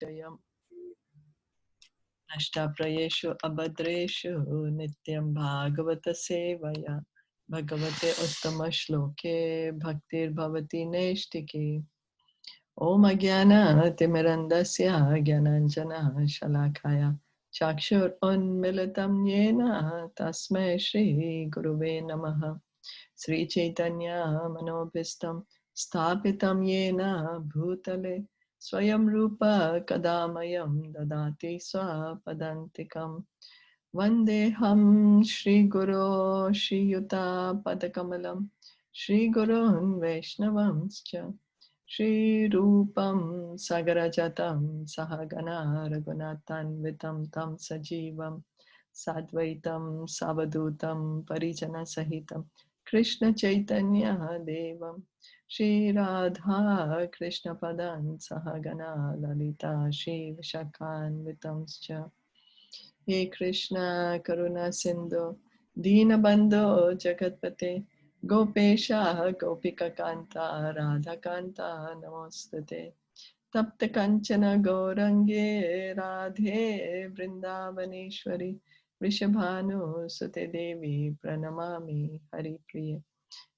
Jayam Ashtaprayeshu Abhadreshu Nityam Bhagavata Sevaya Bhagavate Uttama Shloke Bhaktir Bhavati Neshtike Om Ajnana Timirandasya Jnananjana Shalakaya Chakshur Unmilitam Yena Tasmai Shri Guruve Namaha Sri Caitanya Manobhistam Sthapitam Yena Bhutale Swayam Rupa Kadamayam Dadati Swapadantikam Vandeham Shri Guru Shri Yuta Padakamalam Shri Gurun Vaishnavamscha Shri Rupam Sagarajatam Sahagana Raghunathan Vitam Tam Sajivam Sadvaitam Savadutam Parijana Sahitam Krishna Chaitanya Devam Shri Radha Krishna Padan Sahagana Lalita Shri Vishakan Vitamscha He Krishna Karuna Sindhu Dinabandhu Jagatpate Gopesha Gopika Kanta Radha Kanta Namostate Tapta Kanchana Gaurange Radhe Vrindavaneshwari Vrishabhanu Sute Devi Pranamami Hari Priya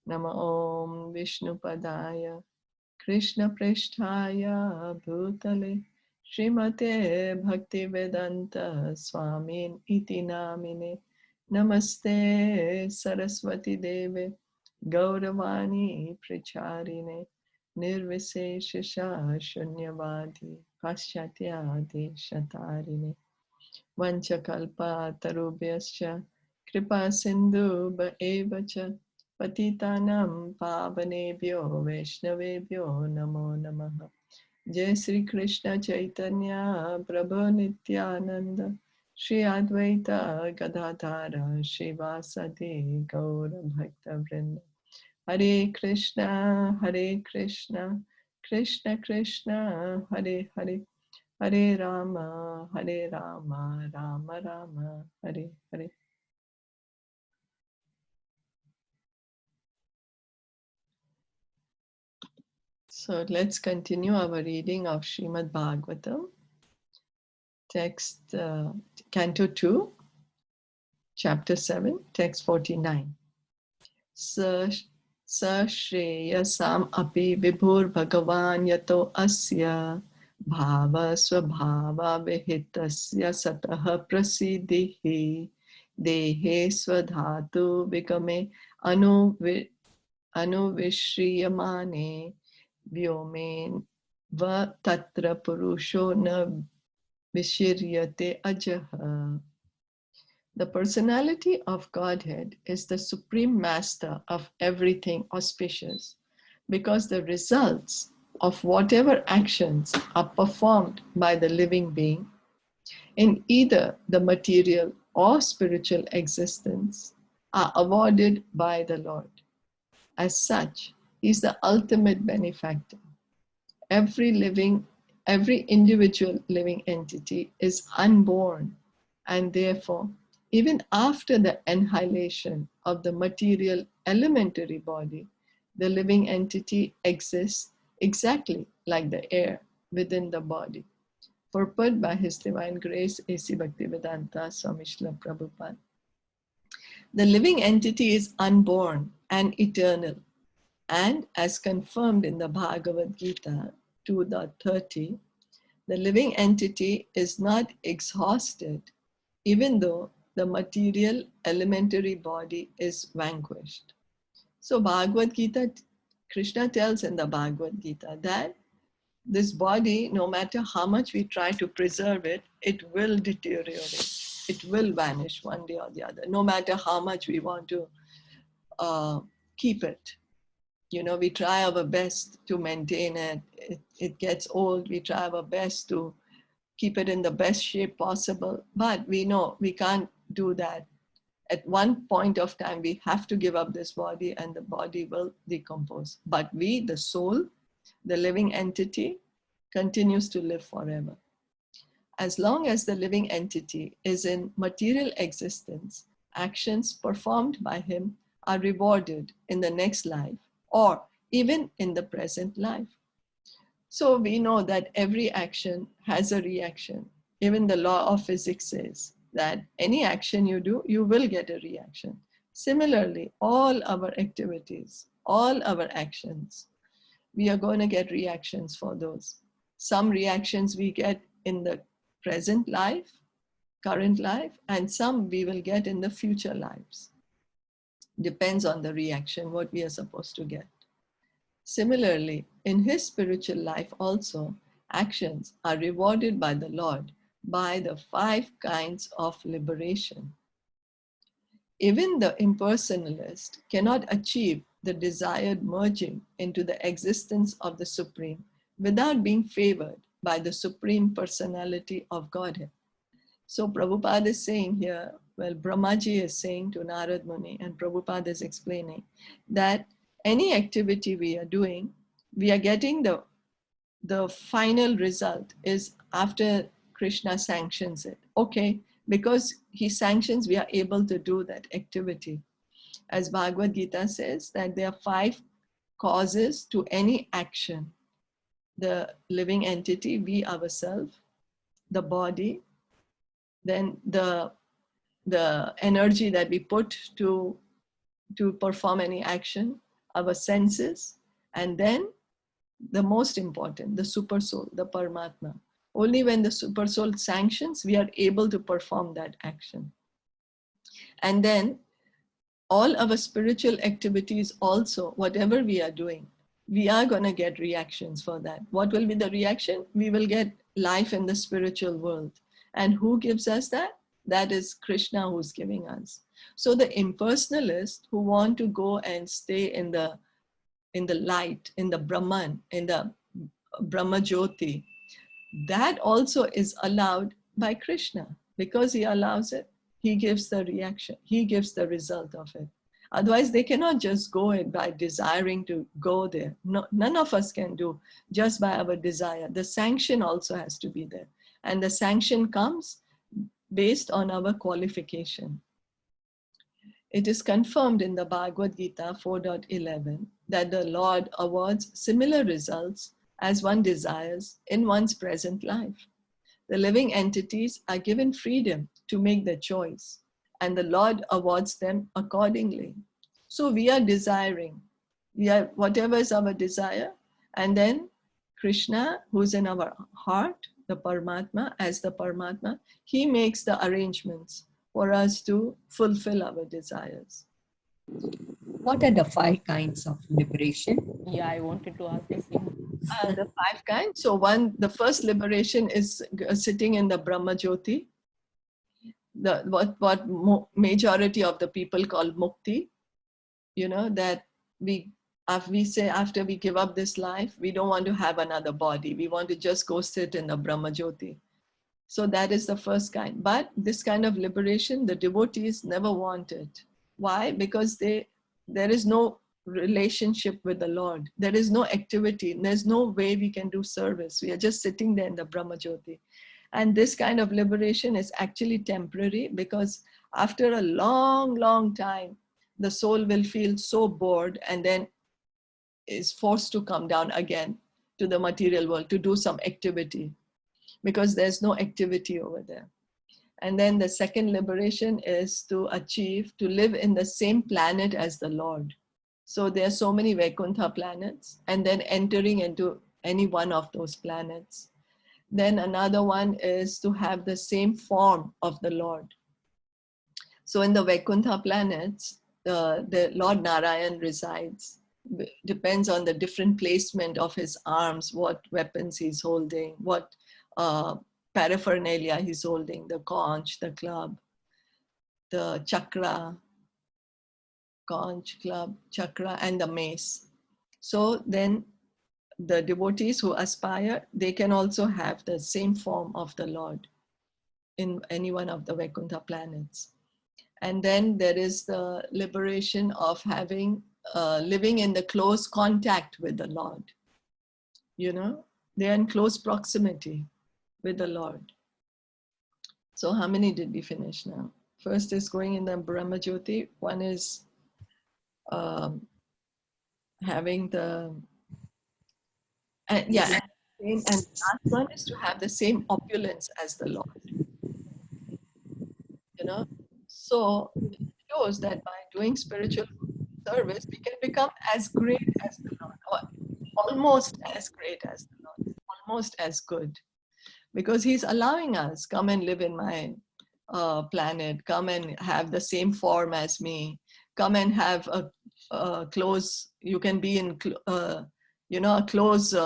Nama Om Vishnu Padaya Krishna Presthaya Bhutale Srimate Bhaktivedanta Swamin Iti Namine Namaste Saraswati Deve Gauravani Pracharine Nirviseshasha Shunyavadi Paschatyadi Shatarine Vanchakalpa Tarubhyascha Kripa Sindhu Evacha Patitanam Pavanebhyo Vaishnavebhyo Namo Namaha Jai Sri Krishna Chaitanya Prabhu Nityananda Shri Advaita Gadadhara Shivasadi Gaura Bhakta Vrinda Hare Krishna Krishna Krishna Hare Hare Hare Rama Rama Rama Hare Hare. So let's continue our reading of Srimad Bhagavatam, text Canto 2, Chapter 7, text 49. Sa Shreyasam api vibhur bhagavan yato asya bhava svabhava vihitasya sataha prasiddhihi dehe swadhatu vigame anuvishriyamane Vyomen va tatra purusho na vishiryate ajaha. The personality of Godhead is the supreme master of everything auspicious, because the results of whatever actions are performed by the living being in either the material or spiritual existence are awarded by the Lord. As such, He is the ultimate benefactor. Every individual living entity is unborn, and therefore, even after the annihilation of the material elementary body, the living entity exists exactly like the air within the body. Purport by His Divine Grace, A.C. Bhaktivedanta Swami Srila Prabhupada. The living entity is unborn and eternal, and as confirmed in the Bhagavad Gita 2.30, the living entity is not exhausted even though the material elementary body is vanquished. So Bhagavad Gita, Krishna tells in the Bhagavad Gita that this body, no matter how much we try to preserve it, it will deteriorate. It will vanish one day or the other, no matter how much we want to keep it. You know, we try our best to maintain it. It gets old. We try our best to keep it in the best shape possible. But we know we can't do that. At one point of time, we have to give up this body and the body will decompose. But we, the soul, the living entity, continues to live forever. As long as the living entity is in material existence, actions performed by him are rewarded in the next life or even in the present life. So we know that every action has a reaction. Even the law of physics says that any action you do, you will get a reaction. Similarly, all our activities, all our actions, we are going to get reactions for those. Some reactions we get in the present life, current life, and some we will get in the future lives. Depends on the reaction, what we are supposed to get. Similarly, in his spiritual life also, actions are rewarded by the Lord by the 5 kinds of liberation. Even the impersonalist cannot achieve the desired merging into the existence of the Supreme without being favored by the Supreme Personality of Godhead. So Prabhupada is saying here, well, Brahmaji is saying to Narad Muni, and Prabhupada is explaining that any activity we are doing, we are getting the final result is after Krishna sanctions it. Okay, because he sanctions, we are able to do that activity. As Bhagavad Gita says, that there are 5 causes to any action. The living entity, we ourselves, the body, then the energy that we put to perform any action, our senses, and then the most important, the super soul, the Paramatma. Only when the super soul sanctions, we are able to perform that action. And then all our spiritual activities also, whatever we are doing, we are going to get reactions for that. What will be the reaction? We will get life in the spiritual world. And who gives us that? That is Krishna who's giving us. So the impersonalists who want to go and stay in the light, in the Brahman, in the Brahma Jyoti, that also is allowed by Krishna. Because he allows it, he gives the reaction, he gives the result of it. Otherwise, they cannot just go it by desiring to go there. No, none of us can do just by our desire. The sanction also has to be there. And the sanction comes based on our qualification. It is confirmed in the Bhagavad Gita 4.11 that the Lord awards similar results as one desires in one's present life. The living entities are given freedom to make the choice, and the Lord awards them accordingly. So we are desiring, whatever is our desire, and then Krishna, who's in our heart, the Paramatma, as the Paramatma, he makes the arrangements for us to fulfill our desires. What are the 5 kinds of liberation? Yeah, I wanted to ask the same. The 5 kinds. So the first liberation is sitting in the Brahma Jyoti. What majority of the people call mukti. You know, that we say after we give up this life, we don't want to have another body. We want to just go sit in the Brahma Jyoti. So that is the first kind. But this kind of liberation, the devotees never want it. Why? Because there is no relationship with the Lord. There is no activity. There's no way we can do service. We are just sitting there in the Brahma Jyoti. And this kind of liberation is actually temporary, because after a long, long time, the soul will feel so bored and then is forced to come down again to the material world to do some activity, because there's no activity over there. And then the second liberation is to live in the same planet as the Lord. So there are so many Vaikuntha planets, and then entering into any one of those planets. Then another one is to have the same form of the Lord. So in the Vaikuntha planets, the Lord Narayan resides. Depends on the different placement of his arms, what weapons he's holding, what paraphernalia he's holding, the conch, the club, the chakra, conch, club, chakra, and the mace. So then the devotees who aspire, they can also have the same form of the Lord in any one of the Vaikuntha planets. And then there is the liberation of having, living in the close contact with the Lord. You know, they are in close proximity with the Lord. So how many did we finish now? First is going in the Brahma Jyoti. One is having the, And the last one is to have the same opulence as the Lord. You know, so it shows that by doing spiritual service, we can become as great as the Lord, or almost as great as the Lord, almost as good, because He's allowing us come and live in my planet, come and have the same form as me, come and have a close. You can be in, a close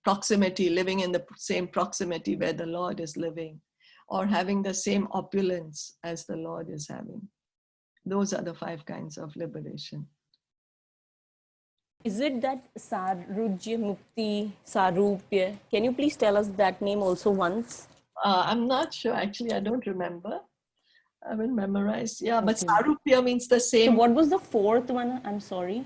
proximity, living in the same proximity where the Lord is living, or having the same opulence as the Lord is having. Those are the 5 kinds of liberation. Is it that Sarujya Mukti Sarupya? Can you please tell us that name also once? I'm not sure, actually, I don't remember. I haven't memorized. Yeah, but Okay. Sarupya means the So same. what was the 4th one? I'm sorry.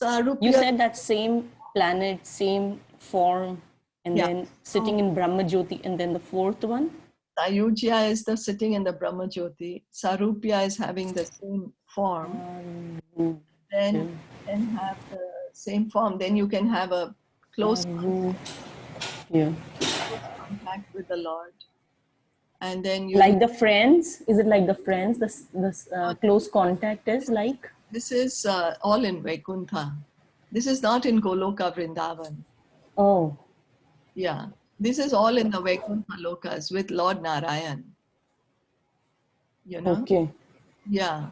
Sarupya. You said that same planet, same form, and Yeah. then sitting in Brahma Jyoti, and then the 4th one? Sayujya is the sitting in the Brahma Jyoti. Sarupya is having the same form. Then have the same form. Then you can have a close contact with the Lord. And then you like the friends. Is it like the friends? The close contact is like? This is all in Vaikuntha. This is not in Goloka Vrindavan. Oh. Yeah. This is all in the Vaikuntha Lokas with Lord Narayan. You know? Okay. Yeah.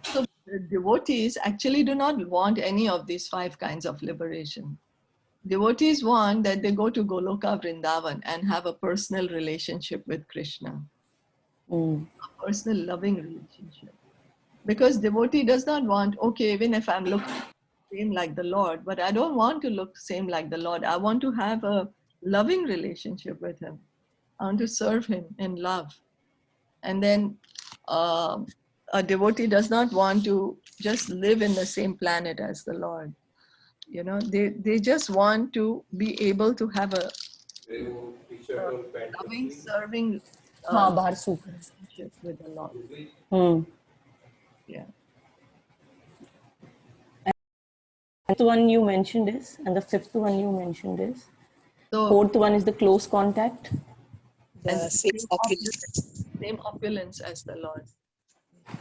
So the devotees actually do not want any of these 5 kinds of liberation. Devotees want that they go to Goloka Vrindavan and have a personal relationship with Krishna, a personal loving relationship. Because devotee does not want, okay, even if I'm looking same like the Lord, but I don't want to look same like the Lord. I want to have a loving relationship with Him. I want to serve Him in love. And then a devotee does not want to just live in the same planet as the Lord. You know, they just want to be able to have a loving, serving relationship with the Lord. Yeah. And the one you mentioned is, and the 5th one you mentioned is. So 4th one is the close contact. and The same opulence as the Lord.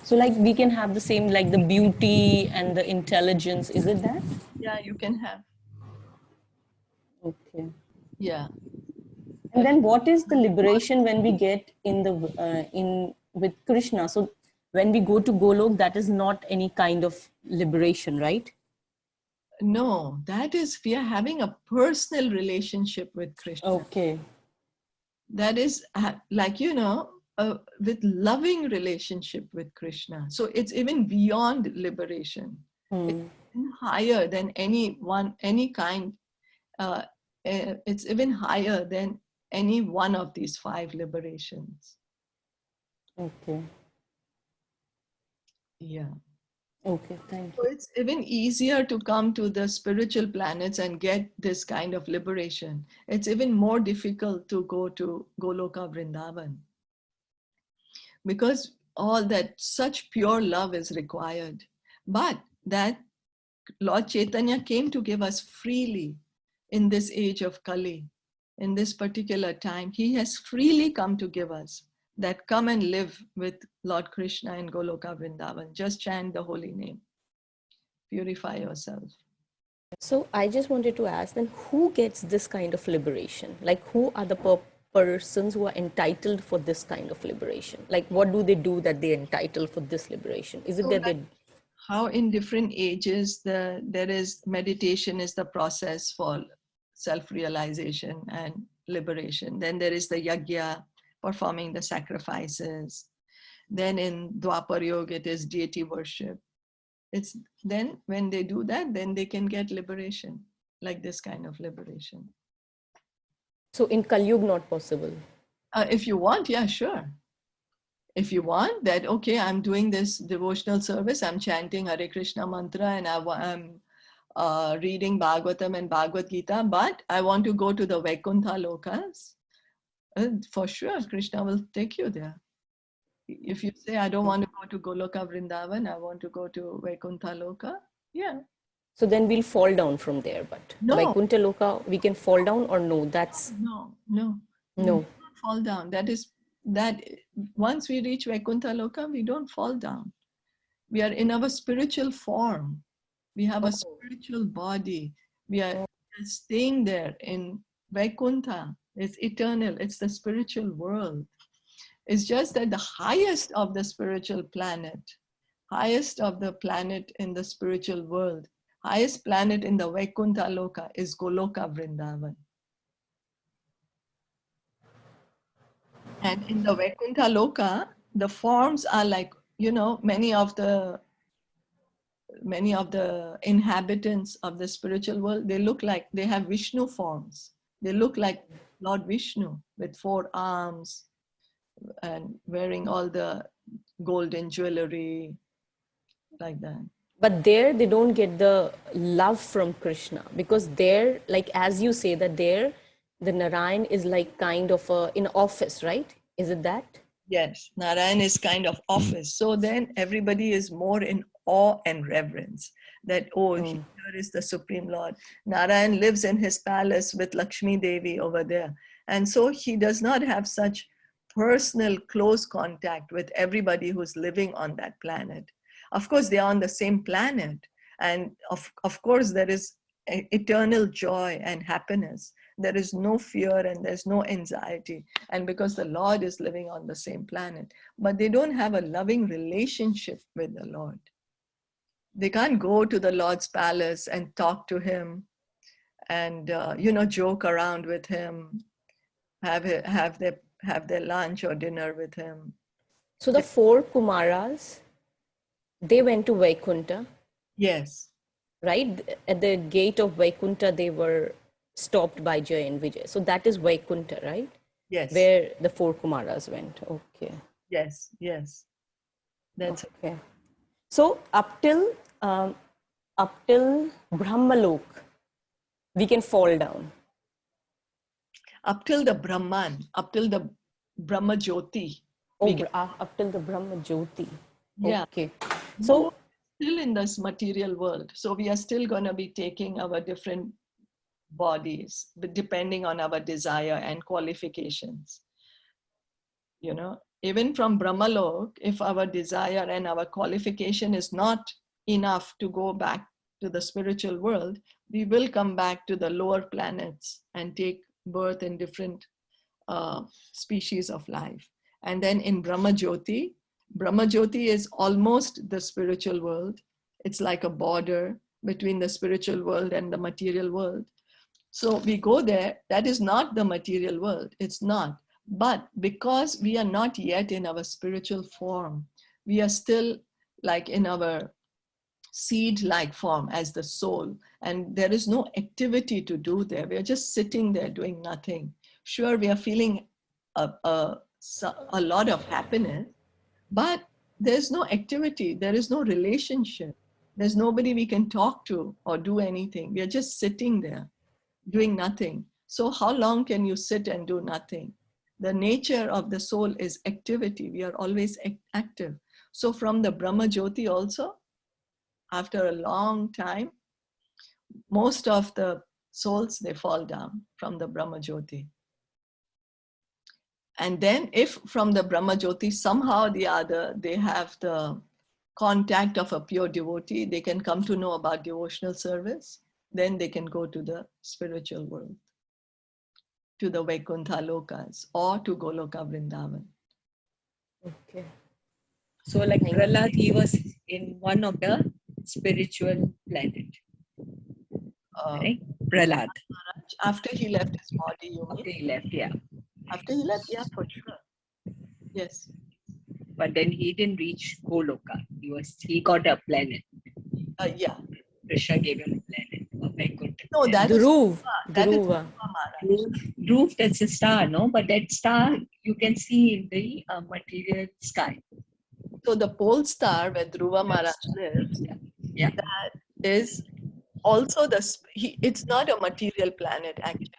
So like we can have the same, like the beauty and the intelligence. Is it that? Yeah, you can have. Okay. Yeah. And then what is the liberation when we get in the with Krishna? So when we go to Golok, that is not any kind of liberation, right? No, that is, we are having a personal relationship with Krishna. Okay. That is like, with loving relationship with Krishna. So it's even beyond liberation. It's even higher than any kind. It's even higher than any one of these 5 liberations. Okay. Yeah. Okay, thank you. So it's even easier to come to the spiritual planets and get this kind of liberation. It's even more difficult to go to Goloka Vrindavan, because all that such pure love is required. But that Lord Chaitanya came to give us freely in this age of Kali, in this particular time. He has freely come to give us that come and live with Lord Krishna in Goloka Vrindavan. Just chant the holy name. Purify yourself. So I just wanted to ask then, who gets this kind of liberation? Like who are the persons who are entitled for this kind of liberation? Like what do they do that they're entitled for this liberation? Is it So that like they... how in different ages there is meditation is the process for self-realization and liberation. Then there is the yajna, performing the sacrifices. Then in Dwapar Yoga, it is deity worship. It's then when they do that, then they can get liberation, like this kind of liberation. So in Kali Yuga, not possible? If you want, yeah, sure. If you want that, okay, I'm doing this devotional service, I'm chanting Hare Krishna mantra, and I'm reading Bhagavatam and Bhagavad Gita, but I want to go to the Vaikuntha Lokas, for sure, Krishna will take you there. If you say, I don't want to go to Goloka Vrindavan, I want to go to Vaikuntha Loka, yeah, So then we'll fall down from there, but No, Vaikuntha Loka, we can fall down or no? That's no. We no. don't fall down. That once we reach Vaikuntha Loka, we don't fall down. We are in our spiritual form. We have a spiritual body. We are staying there in Vaikuntha. It's eternal. It's the spiritual world. It's just that the highest of the spiritual planet, highest of the planet in the spiritual world, highest planet in the Vaikuntha Loka is Goloka Vrindavan. And in the Vaikuntha Loka, the forms are like, many of the inhabitants of the spiritual world, they have Vishnu forms. They look like Lord Vishnu with 4 arms and wearing all the golden jewelry like that. But there they don't get the love from Krishna, because there, like as you say, that there the Narayan is like kind of in office, right? Is it that? Yes, Narayan is kind of office. So then everybody is more in awe and reverence that, here is the Supreme Lord. Narayan lives in his palace with Lakshmi Devi over there. And so he does not have such personal close contact with everybody who's living on that planet. Of course, they are on the same planet. And of course, there is eternal joy and happiness. There is no fear and there's no anxiety. And because the Lord is living on the same planet, but they don't have a loving relationship with the Lord. They can't go to the Lord's palace and talk to him and, joke around with him, have their lunch or dinner with him. So the 4 Kumaras, they went to Vaikuntha. Yes. Right? At the gate of Vaikuntha, they were stopped by Jay and Vijay. So that is Vaikuntha, right? Yes. Where the 4 Kumaras went. Okay. Yes. That's okay. So up till Brahmalok, we can fall down. Up till the Brahman, up till the Brahma Jyoti. Up till the Brahma Jyoti. Yeah. Okay. So still in this material world. So we are still going to be taking our different bodies, but depending on our desire and qualifications. Even from Brahmalok, if our desire and our qualification is not enough to go back to the spiritual world, we will come back to the lower planets and take birth in different species of life. And then in Brahma Jyoti is almost the spiritual world. It's like a border between the spiritual world and the material world. So we go there. That is not the material world. It's not. But because we are not yet in our spiritual form, we are still like in our seed-like form as the soul. And there is no activity to do there. We are just sitting there doing nothing. Sure, we are feeling a lot of happiness, but there's no activity. There is no relationship. There's nobody we can talk to or do anything. We are just sitting there doing nothing. So how long can you sit and do nothing? The nature of the soul is activity. We are always active. So from the Brahma Jyoti also, after a long time, most of the souls, they fall down from the Brahma Jyoti. And then if from the Brahma Jyoti, somehow or the other, they have the contact of a pure devotee, they can come to know about devotional service, then they can go to the spiritual world, to the Vaikuntha Lokas or to Goloka Vrindavan. Okay. So like Prahlad, he was in one of the spiritual planet. Right? Prahlad. After he left his body, you mean? After he left, yeah. After he left, yeah, for sure. Yes. But then he didn't reach Goloka. He got a planet. Yeah. Krishna gave him a planet. No, that Dhruv. Dhruv, that's a star, no? But that star you can see in the material sky. So the pole star where Dhruva Maharaj lives, yeah. That is also it's not a material planet actually.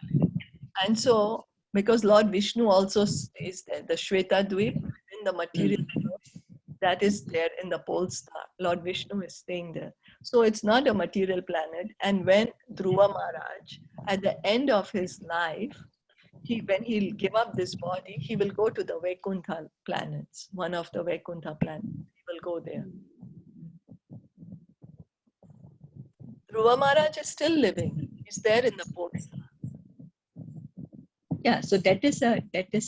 And so, because Lord Vishnu also stays there, the Shweta Dweep in the material world, that is there in the pole star. Lord Vishnu is staying there. So it's not a material planet. And when Dhruva Maharaj, at the end of his life, when he'll give up this body, he will go to the Vaikuntha planets, one of the Vaikuntha planets. He will go there. Dhruva Maharaj is still living. He's there in the post. Yeah, so that is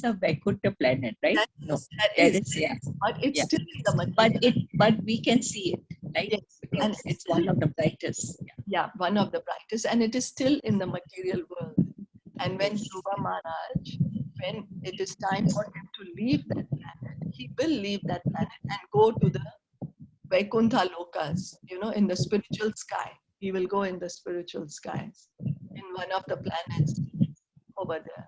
a Vaikuntha planet, right? That is, yeah. But it's Yeah. still in the material. But we can see it, right? Yes. Because And it's one of the brightest. Yeah, one of the brightest, and it is still in the material world. And when Dhruva Maharaj, when it is time for him to leave that planet, he will leave that planet and go to the Vaikuntha Lokas, in the spiritual sky. He will go in the spiritual sky in one of the planets over there.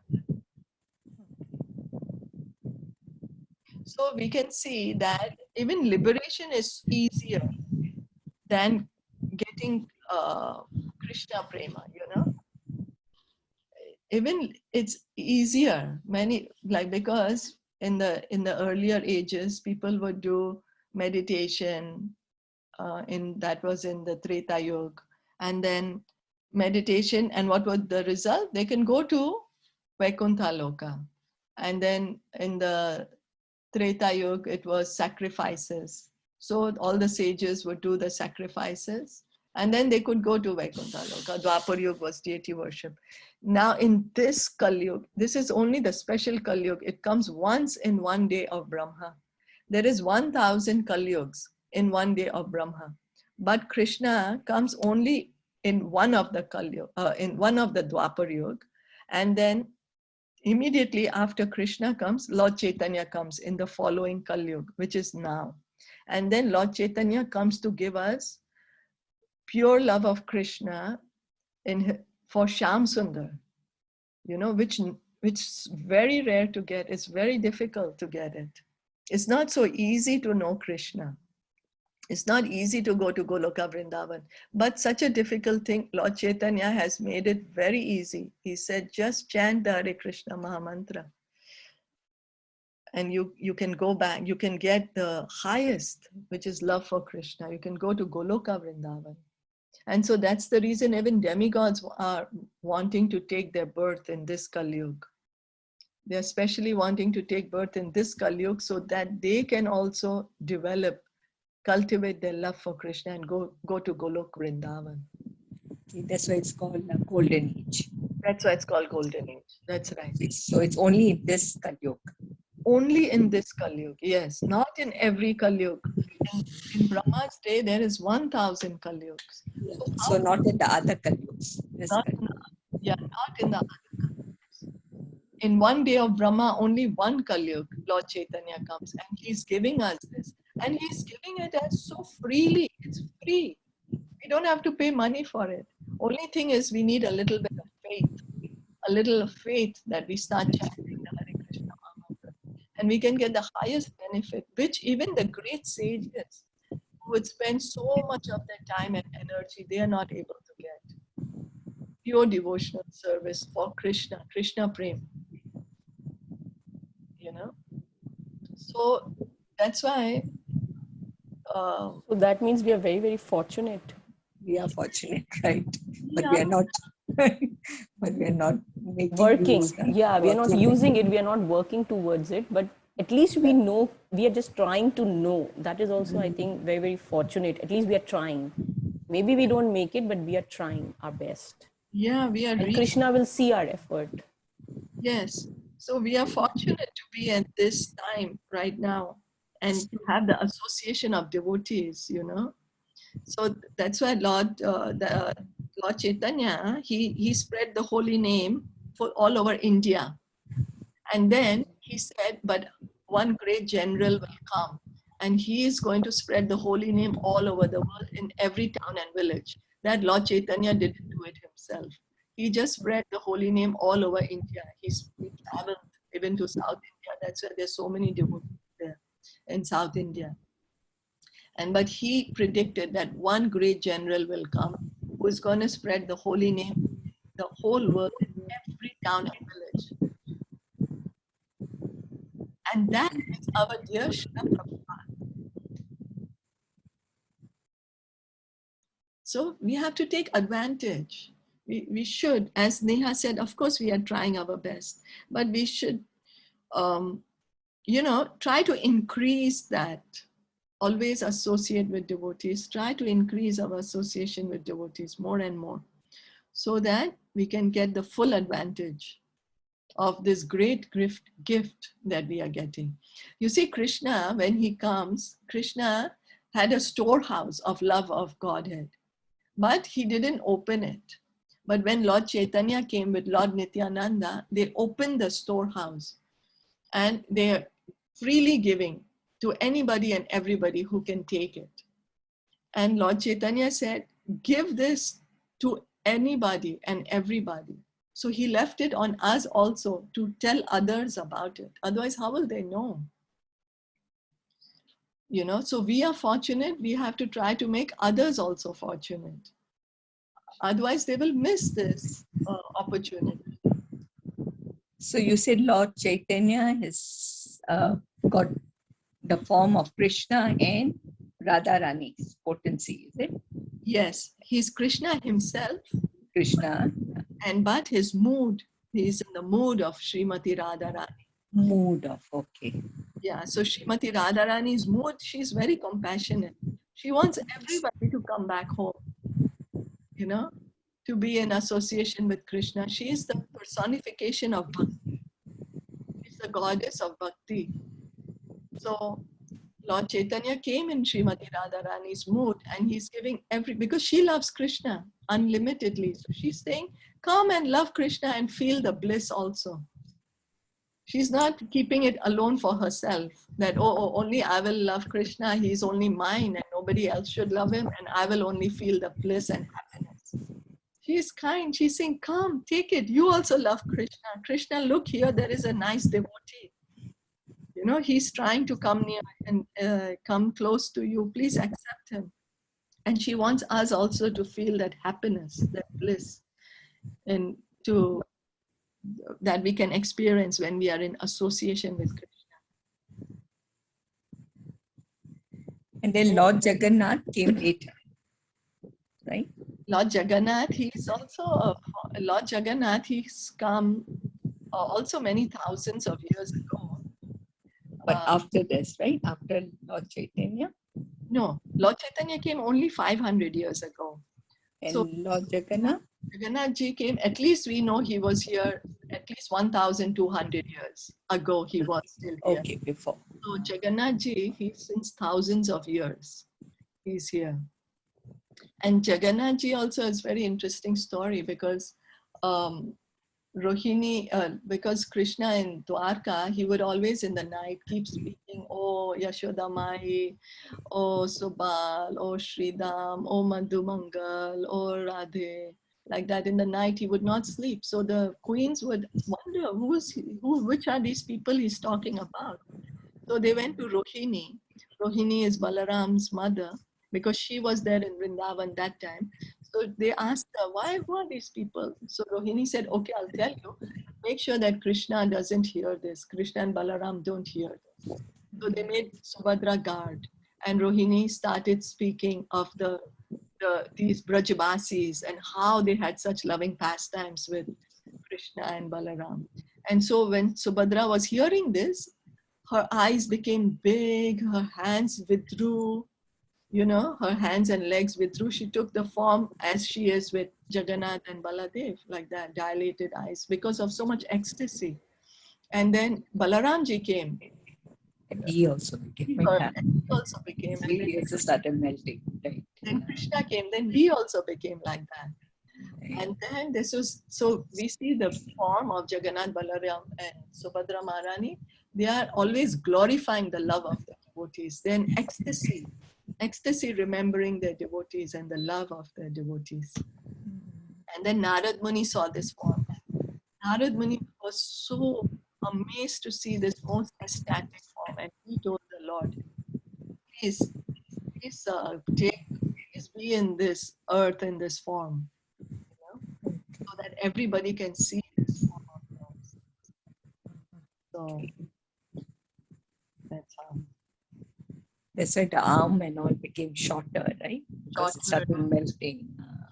So we can see that even liberation is easier than getting Krishna Prema, Even it's easier, because in the earlier ages, people would do meditation, that was in the Treta Yuga, and then meditation, and what was the result? They can go to Vaikuntha Loka. And then in the Treta Yuga, it was sacrifices. So all the sages would do the sacrifices, and then they could go to Vaikuntha Loka. Dwapar Yuga was deity worship. Now in this Kali Yuga, this is only the special Kali Yuga. It comes once in one day of Brahma. There is 1,000 Kali Yugas in one day of Brahma. But Krishna comes only in one of the Kali Yuga, in one of the Dwapar Yuga, and then immediately after Krishna comes, Lord Chaitanya comes in the following Kali Yuga, which is now. And then Lord Chaitanya comes to give us pure love of Krishna for Shyam Sundar, which is very rare to get. It's very difficult to get it. It's not so easy to know Krishna. It's not easy to go to Goloka Vrindavan, but such a difficult thing, Lord Chaitanya has made it very easy. He said, just chant the Hare Krishna Mahamantra. And you can go back, you can get the highest, which is love for Krishna. You can go to Goloka Vrindavan. And so that's the reason even demigods are wanting to take their birth in this Kali Yuga. They're especially wanting to take birth in this Kali Yuga so that they can also cultivate their love for Krishna and go to Golok Vrindavan. That's why it's called the Golden Age. That's why it's called Golden Age. That's right. So it's only in this Kali Yuga. Only in this Kali Yuga, yes. Not in every Kali Yuga. In Brahma's day, there is 1,000 Kali Yugas. Yeah. So not in the other Kali Yugas. Not in the other Kali Yugas. In one day of Brahma, only one Kali Yuga, Lord Chaitanya comes, and he's giving us this. And he's giving it as so freely. It's free. We don't have to pay money for it. Only thing is we need a little bit of faith, that we start chanting the Hare Krishna Mahamantra. And we can get the highest benefit, which even the great sages who would spend so much of their time and energy, they are not able to get. Pure devotional service for Krishna Prema. So that's why. So that means we are very, very fortunate. We are fortunate, right? But we are not. But we are not working. We are not using it. We are not working towards it. But at least we know. We are just trying to know. That is also, I think, very, very fortunate. At least we are trying. Maybe we don't make it, but we are trying our best. Yeah, we are. And Krishna will see our effort. Yes. So we are fortunate to be at this time right now and to have the association of devotees, So that's why Lord Chaitanya, he spread the holy name for all over India. And then he said, but one great general will come and he is going to spread the holy name all over the world in every town and village. That Lord Chaitanya didn't do it himself. He just spread the holy name all over India. He traveled even to South India. That's why there's so many devotees there in South India. But he predicted that one great general will come who is going to spread the holy name the whole world in every town and village. And that is our dear Srila Prabhupada. So we have to take advantage. We should, as Neha said, of course we are trying our best, but we should, try to increase that. Always associate with devotees. Try to increase our association with devotees more and more, so that we can get the full advantage of this great gift that we are getting. You see, Krishna, when he comes, Krishna had a storehouse of love of Godhead, but he didn't open it. But when Lord Caitanya came with Lord Nityananda, they opened the storehouse and they're freely giving to anybody and everybody who can take it. And Lord Chaitanya said, give this to anybody and everybody. So he left it on us also to tell others about it. Otherwise, how will they know? So we are fortunate. We have to try to make others also fortunate. Otherwise, they will miss this opportunity. So you said Lord Chaitanya has got the form of Krishna and Radharani's potency, is it? Yes, he's Krishna himself. Krishna. But his mood, he's in the mood of Srimati Radharani. Mood of, okay. Yeah, so Srimati Radharani's mood, she's very compassionate. She wants everybody to come back home, to be in association with Krishna. She is the personification of bhakti. She's the goddess of bhakti. So Lord Chaitanya came in Srimati Radharani's mood, and he's giving because she loves Krishna unlimitedly. So she's saying, come and love Krishna and feel the bliss also. She's not keeping it alone for herself, that, only I will love Krishna, he's only mine and nobody else should love him, and I will only feel the bliss and happiness. She's kind. She's saying, come, take it. You also love Krishna. Krishna, look here, there is a nice devotee. He's trying to come near and come close to you. Please accept him. And she wants us also to feel that happiness, that bliss, and that we can experience when we are in association with Krishna. And then Lord Jagannath came later, right? Lord Jagannath, he's also, Lord Jagannath, he's come also many thousands of years ago. But after this, right? After Lord Chaitanya? No, Lord Chaitanya came only 500 years ago. And So Lord Jagannath? Jagannath ji came, at least we know he was here at least 1,200 years ago. He was still here. Okay, before. So Jagannath ji, he's since thousands of years, he's here. And Jagannath ji also is very interesting story, because Rohini, because Krishna in Dwarka, he would always in the night keep speaking, oh Yashoda Mai, oh Subal, oh Sridham, oh Madhumangal, oh Radhe. Like that in the night, he would not sleep. So the queens would wonder, which are these people he's talking about? So they went to Rohini. Rohini is Balaram's mother, because she was there in Vrindavan that time. So they asked her, who are these people? So Rohini said, okay, I'll tell you. Make sure that Krishna doesn't hear this. Krishna and Balaram don't hear this. So they made Subhadra guard. And Rohini started speaking of these Brajavasis and how they had such loving pastimes with Krishna and Balaram. And so when Subhadra was hearing this, her eyes became big, her hands withdrew, her hands and legs withdrew. She took the form as she is with Jagannath and Baladev, like that, dilated eyes, because of so much ecstasy. And then Balaramji came. And he also became. He also became. And he also started melting. Right. Then Krishna came, then he also became like that. And then so we see the form of Jagannath, Balaram and Subhadra Maharani. They are always glorifying the love of the devotees. Then ecstasy remembering their devotees and the love of their devotees. And then Narad Muni saw this form. Narad Muni was so amazed to see this most ecstatic form, and he told the Lord, please be in this earth in this form, so that everybody can see this form of yours. So that's how. That's why the arm and all became shorter, right? because it started melting.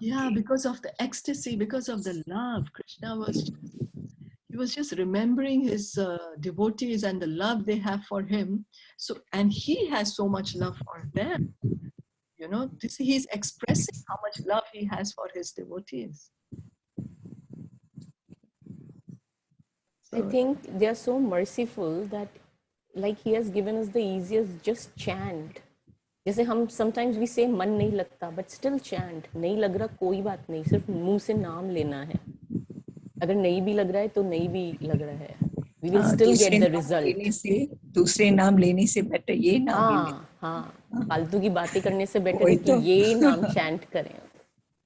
Yeah, Okay. because of the ecstasy, because of the love. Krishna he was just remembering his devotees and the love they have for him. So, and he has so much love for them. You know, he's expressing how much love he has for his devotees. I So, think they are so merciful that like he has given us the easiest, just chant. जैसे हम sometimes we say मन नहीं लगता but still chant. नहीं लग रहा कोई बात नहीं, सिर्फ मुंह से नाम लेना है. अगर नहीं भी लग रहा है तो नहीं भी लग रहा है. We will still get the result. दूसरे नाम लेने से बेटर ये नाम ही ले. हाँ, फालतू की बातें करने से बेटर है वही कि तो. ये नाम चैंट करें.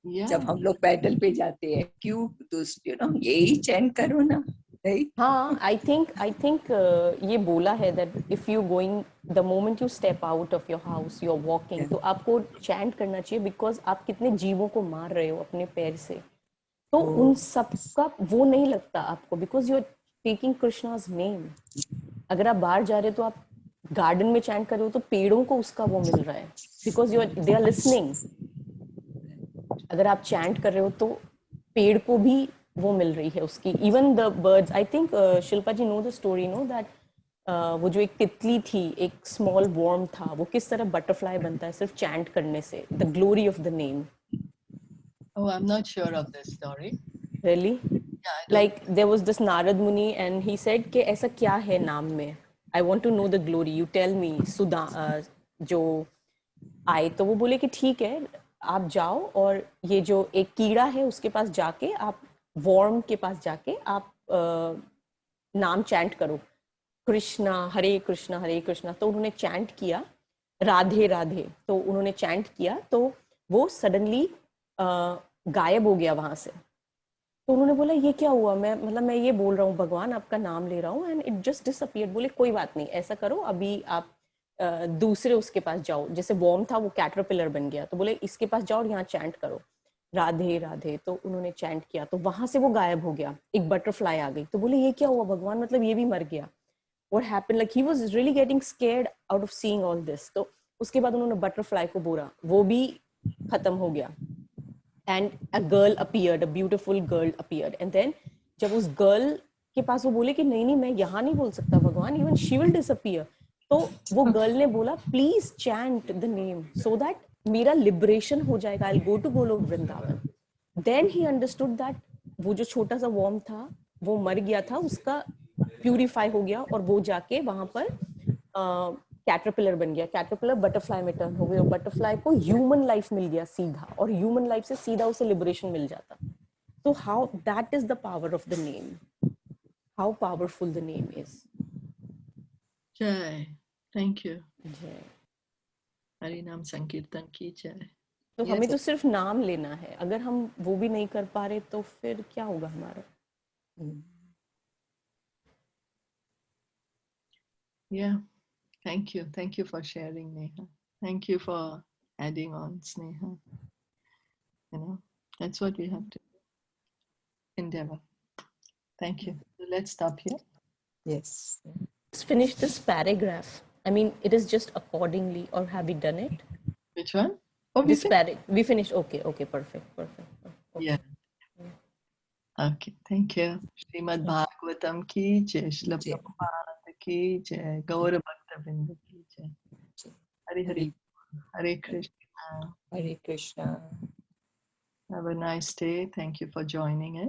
yeah. जब हम लोग पैदल पे जाते हैं क्यों दूसरे यही चैंट करो ना. हाँ, I think ये बोला है that if you going the moment you step out of your house you're walking तो आपको chant करना चाहिए because आप कितने जीवों को मार रहे हो अपने पैर से. तो उन सब का वो नहीं लगता आपको because you're taking Krishna's name. अगर आप बाहर जा रहे हो तो आप गार्डन में चैंट कर रहे हो तो पेड़ों को उसका वो मिल रहा है because they are listening. अगर आप चैंट कर रहे हो तो पेड़ को भी वो मिल रही है उसकी. Even the birds, I think Shilpa ji know the story, know that वो जो एक तितली थी, एक स्मॉल वॉर्म था, वो किस तरह बटरफ्लाई बनता है सिर्फ चैंट करने से. The glory of the name. Oh, I'm not sure of this story. Really? Yeah, I don't. Like there was this Narad Muni and he said कि ऐसा क्या है नाम में. I want to know the glory. You tell me. सुदा जो आए तो वो बोले कि ठीक है आप जाओ और ये जो एक कीड़ा है उसके पास जाके आप वॉर्म के पास जाके आप नाम चैंट करो, कृष्णा हरे कृष्णा हरे कृष्णा. तो उन्होंने चैंट किया राधे राधे, तो उन्होंने चैंट किया तो वो सडनली गायब हो गया वहां से. तो उन्होंने बोला ये क्या हुआ, मैं ये बोल रहा हूँ भगवान आपका नाम ले रहा हूँ एंड इट जस्ट डिसअपियर्ड. बोले कोई बात नहीं, ऐसा करो अभी आप दूसरे उसके पास जाओ, जैसे वॉर्म था वो कैटरपिलर बन गया, तो बोले इसके पास जाओ और यहाँ चैंट करो राधे राधे. तो उन्होंने चैंट किया तो वहां से वो गायब हो गया, एक बटरफ्लाई आ गई. तो बोले ये क्या हुआ भगवान, मतलब ये भी मर गया. What happened? Like he was really getting scared out of seeing all this. तो उसके बाद उन्होंने बटरफ्लाई को बोला, वो भी खत्म हो गया. And a girl appeared, a beautiful girl appeared. And then जब उस गर्ल के पास वो बोले कि नहीं नहीं मैं यहाँ नहीं बोल सकता भगवान, even she will disappear. तो वो गर्ल ने बोला please chant the name so that मेरा लिबरेशन हो जाएगा, I'll go to Golok Vrindavan. Then he understood that वो जो छोटा सा वॉर्म था वो मर गया था, उसका प्यूरिफाई हो गया और वो जाके वहां पर कैटरपिलर बन गया. कैटरपिलर बटरफ्लाई में टर्न हो गया और बटरफ्लाई को ह्यूमन लाइफ मिल गया सीधा, और ह्यूमन लाइफ से सीधा उसे लिबरेशन मिल जाता. तो how that is the power of the name, how powerful the name is. Jai. Thank you. जय. हरि नाम संकीर्तन की जय. तो हमें तो सिर्फ नाम लेना है, अगर हम वो भी नहीं कर पा रहे तो फिर क्या होगा हमारा. Yeah. Thank you. Thank you for sharing, Neha. Thank you for adding on, Sneha. You know, that's what we have to endeavor. Thank you. So let's stop here. Yes. Let's finish this paragraph. I mean, it is just accordingly, or have we done it? Which one? Oh, we finished. Okay, perfect. Okay. Yeah. Okay, thank you. Srimad Bhagavatam ki jai, Shilpa Shyam ki jai, Gaur Bhakta Vrinda ki jai. Hare Krishna. Hare Krishna. Have a nice day. Thank you for joining in.